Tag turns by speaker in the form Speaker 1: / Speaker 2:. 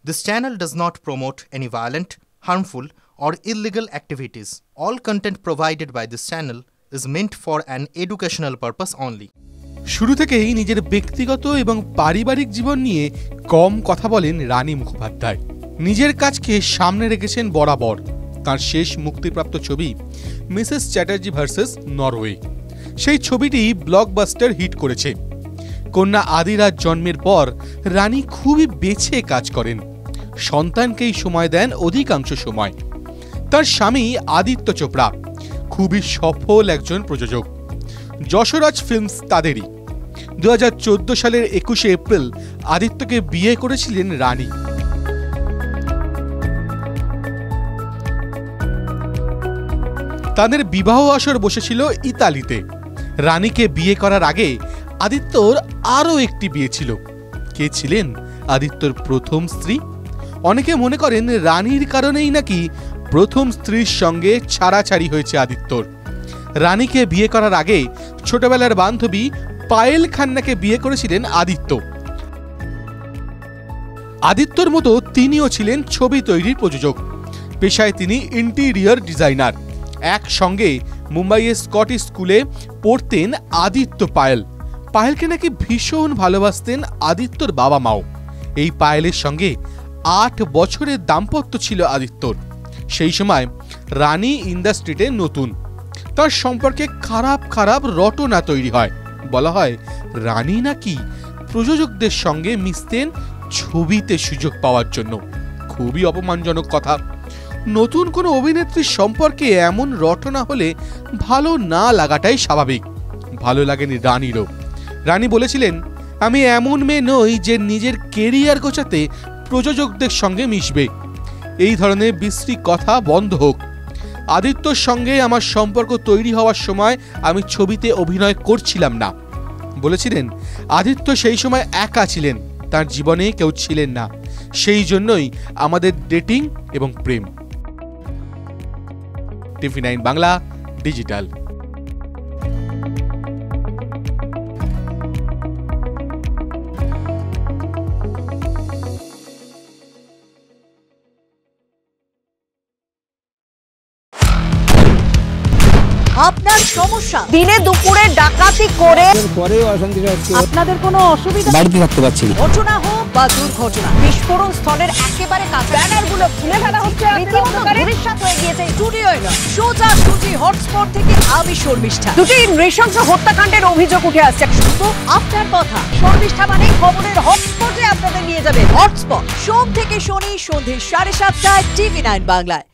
Speaker 1: This channel does not promote any violent, harmful, or illegal activities. All content provided by this channel is meant for an educational purpose only.
Speaker 2: শুরু থেকেই নিজের ব্যক্তিগত এবং পারিবারিক জীবন নিয়ে কম কথা বলেন রানী মুখোপাধ্যায়। নিজের কাজকে সামনে রেখেছেন বরাবর। তার শেষ মুক্তিপ্রাপ্ত ছবি মিসেস চ্যাটার্জি ভার্সেস নরওয়ে। সেই ছবিটি ব্লকবাস্টার হিট করেছে। কন্যা আদিরাজ জন্মের পর রানী খুবই বেছে কাজ করেন। সন্তানকেই সময় দেন অধিকাংশ সময়। তার স্বামী আদিত্য চোপড়া খুবই সফল একজন প্রযোজক। যশরাজ ফিল্মস তাদেরই। 2014 সালের 21শে এপ্রিল আদিত্যকে বিয়ে করেছিলেন রানী। তাদের বিবাহ আসর বসেছিল ইতালিতে। রানীকে বিয়ে করার আগে আদিত্যর আরও একটি বিয়ে ছিল। কে ছিলেন আদিত্যর প্রথম স্ত্রী? অনেকে মনে করেন রানীর কারণেই নাকি প্রথম স্ত্রীর সঙ্গে ছাড়াছাড়ি হয়েছে আদিত্যর। রানীকে বিয়ে করার আগে ছোটবেলার বান্ধবী পায়েল খান্নাকে বিয়ে করেছিলেন আদিত্য। আদিত্যর মতো তিনিও ছিলেন ছবি তৈরির প্রযোজক। পেশায় তিনি ইন্টেরিয়র ডিজাইনার। একসঙ্গে মুম্বাইয়ের স্কটিশ স্কুলে পড়তেন আদিত্য পায়েল। পায়েলকে নাকি ভীষণ ভালোবাসতেন আদিত্যর বাবা মাও। এই পায়েলের সঙ্গে 8 বছরের দাম্পত্য ছিল আদিত্যর। সেই সময় রানী ইন্ডাস্ট্রিতে নতুন। তার সম্পর্কে খারাপ রটনা তৈরি হয়। বলা হয় রানী নাকি প্রযোজকদের সঙ্গে মিশতেন ছবিতে সুযোগ পাওয়ার জন্য। খুবই অপমানজনক কথা। নতুন কোনো অভিনেত্রীর সম্পর্কে এমন রটনা হলে ভালো না লাগাটাই স্বাভাবিক। ভালো লাগেনি রানীরও। রানী বলেছিলেন, আমি এমন মেয়ে নই যে নিজের কেরিয়ার গোছাতে প্রযোজকদের সঙ্গে মিশবে। এই ধরনের বিশ্রী কথা বন্ধ হোক। আদিত্যর সঙ্গে আমার সম্পর্ক তৈরি হওয়ার সময় আমি ছবিতে অভিনয় করছিলাম না। বলেছিলেন আদিত্য সেই সময় একা ছিলেন, তার জীবনে কেউ ছিলেন না। সেই জন্যই আমাদের ডেটিং এবং প্রেম। TV9 Bangla digital.
Speaker 3: আপনার সমস্যা দিনে দুপুরে ডাকাতি করে আপনাদের কোনো অসুবিধা
Speaker 4: বাড়িতে থাকতে পারছি না।
Speaker 3: ঘটনা হোক বা দুর্ঘটনা, বিস্ফোরণ স্থলের একেবারে কাছে ব্যানারগুলো খুলে ফেলা হচ্ছে। ভবিষ্যৎ হয়ে গিয়েছে স্টুডিওয় নয়, সোজাসুজি হটস্পট থেকে আমি শর্মিষ্ঠা। দুটি নৃশংস হত্যাকাণ্ডের অভিযোগ উঠে আসছে। শুধু আপনার কথা, শর্মিষ্ঠা মানে খবরের হটস্পটে আপনাদের নিয়ে যাবে। হটস্পট সোম থেকে শনি সন্ধ্যে 7:30টায় TV9 বাংলায়।